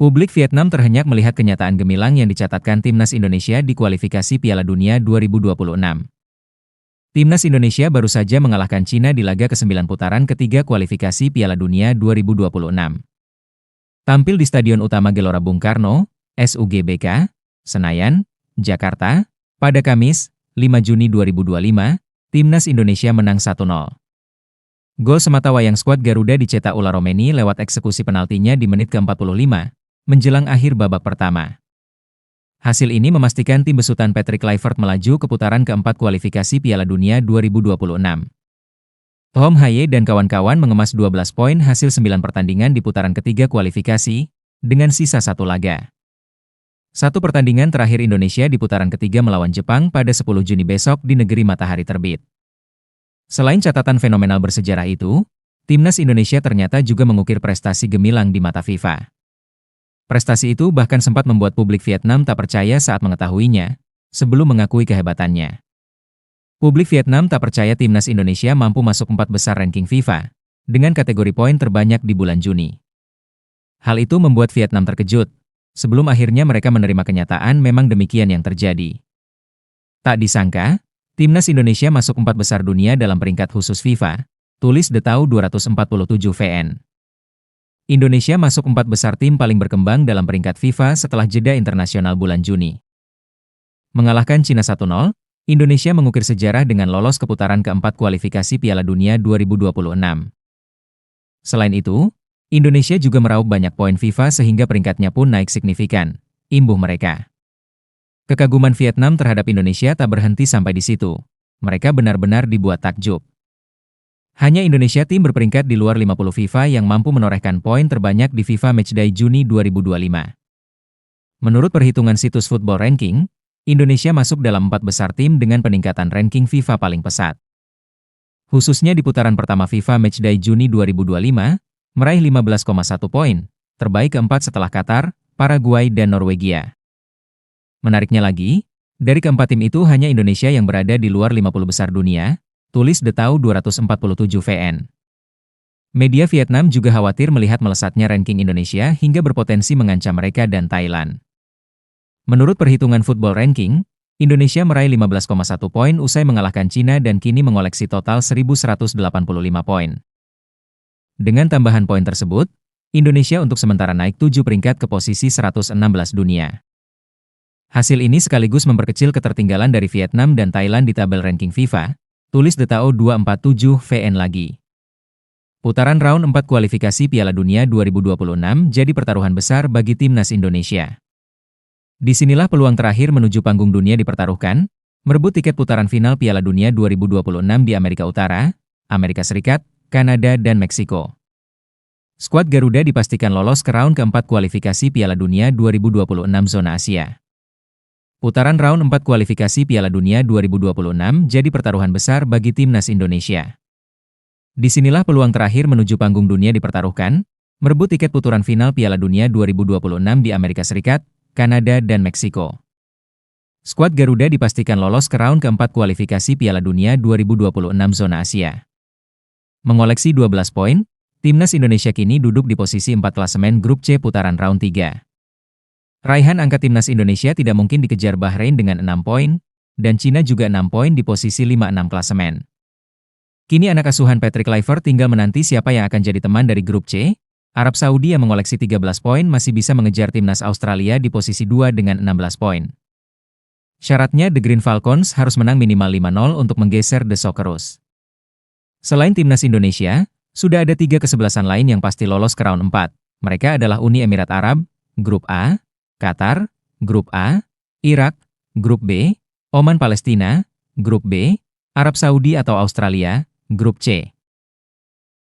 Publik Vietnam terhenyak melihat kenyataan gemilang yang dicatatkan Timnas Indonesia di kualifikasi Piala Dunia 2026. Timnas Indonesia baru saja mengalahkan Cina di laga ke-9 putaran ketiga kualifikasi Piala Dunia 2026. Tampil di Stadion Utama Gelora Bung Karno, SUGBK, Senayan, Jakarta, pada Kamis, 5 Juni 2025, Timnas Indonesia menang 1-0. Gol sematawayang skuad Garuda dicetak Ula Romeni lewat eksekusi penaltinya di menit ke-45, menjelang akhir babak pertama. Hasil ini memastikan tim besutan Patrick Kluivert melaju ke putaran keempat kualifikasi Piala Dunia 2026. Tom Haye dan kawan-kawan mengemas 12 poin hasil 9 pertandingan di putaran ketiga kualifikasi, dengan sisa satu laga. Satu pertandingan terakhir Indonesia di putaran ketiga melawan Jepang pada 10 Juni besok di negeri matahari terbit. Selain catatan fenomenal bersejarah itu, Timnas Indonesia ternyata juga mengukir prestasi gemilang di mata FIFA. Prestasi itu bahkan sempat membuat publik Vietnam tak percaya saat mengetahuinya, sebelum mengakui kehebatannya. Publik Vietnam tak percaya Timnas Indonesia mampu masuk 4 besar ranking FIFA, dengan kategori poin terbanyak di bulan Juni. Hal itu membuat Vietnam terkejut, sebelum akhirnya mereka menerima kenyataan memang demikian yang terjadi. Tak disangka, Timnas Indonesia masuk 4 besar dunia dalam peringkat khusus FIFA, tulis The Tau 247 VN. Indonesia masuk 4 besar tim paling berkembang dalam peringkat FIFA setelah jeda internasional bulan Juni. Mengalahkan Cina 1-0, Indonesia mengukir sejarah dengan lolos ke putaran keempat kualifikasi Piala Dunia 2026. Selain itu, Indonesia juga meraup banyak poin FIFA sehingga peringkatnya pun naik signifikan, imbuh mereka. Kekaguman Vietnam terhadap Indonesia tak berhenti sampai di situ. Mereka benar-benar dibuat takjub. Hanya Indonesia tim berperingkat di luar 50 FIFA yang mampu menorehkan poin terbanyak di FIFA Matchday Juni 2025. Menurut perhitungan situs Football Ranking, Indonesia masuk dalam 4 besar tim dengan peningkatan ranking FIFA paling pesat. Khususnya di putaran pertama FIFA Matchday Juni 2025, meraih 15,1 poin, terbaik keempat setelah Qatar, Paraguay dan Norwegia. Menariknya lagi, dari keempat tim itu hanya Indonesia yang berada di luar 50 besar dunia, tulis The Tau 247 VN. Media Vietnam juga khawatir melihat melesatnya ranking Indonesia hingga berpotensi mengancam mereka dan Thailand. Menurut perhitungan Football Ranking, Indonesia meraih 15,1 poin usai mengalahkan Cina dan kini mengoleksi total 1.185 poin. Dengan tambahan poin tersebut, Indonesia untuk sementara naik 7 peringkat ke posisi 116 dunia. Hasil ini sekaligus memperkecil ketertinggalan dari Vietnam dan Thailand di tabel ranking FIFA, tulis The Tau 247 VN lagi. Putaran round 4 kualifikasi Piala Dunia 2026 jadi pertaruhan besar bagi Timnas Indonesia. Disinilah peluang terakhir menuju panggung dunia dipertaruhkan, merebut tiket putaran final Piala Dunia 2026 di Amerika Utara, Amerika Serikat, Kanada dan Meksiko. Skuad Garuda dipastikan lolos ke round keempat kualifikasi Piala Dunia 2026 zona Asia. Putaran round 4 kualifikasi Piala Dunia 2026 jadi pertaruhan besar bagi Timnas Indonesia. Disinilah peluang terakhir menuju panggung dunia dipertaruhkan, merebut tiket putaran final Piala Dunia 2026 di Amerika Serikat, Kanada dan Meksiko. Skuad Garuda dipastikan lolos ke round keempat kualifikasi Piala Dunia 2026 zona Asia. Mengoleksi 12 poin, Timnas Indonesia kini duduk di posisi 4 klasemen grup C putaran round 3. Raihan angka Timnas Indonesia tidak mungkin dikejar Bahrain dengan 6 poin, dan Cina juga 6 poin di posisi 5-6 klasemen. Kini anak asuhan Patrick Kluivert tinggal menanti siapa yang akan jadi teman dari grup C. Arab Saudi yang mengoleksi 13 poin masih bisa mengejar Timnas Australia di posisi 2 dengan 16 poin. Syaratnya The Green Falcons harus menang minimal 5-0 untuk menggeser The Socceroos. Selain Timnas Indonesia, sudah ada 3 kesebelasan lain yang pasti lolos ke round 4. Mereka adalah Uni Emirat Arab, Grup A, Qatar, Grup A, Irak, Grup B, Oman Palestina, Grup B, Arab Saudi atau Australia, Grup C.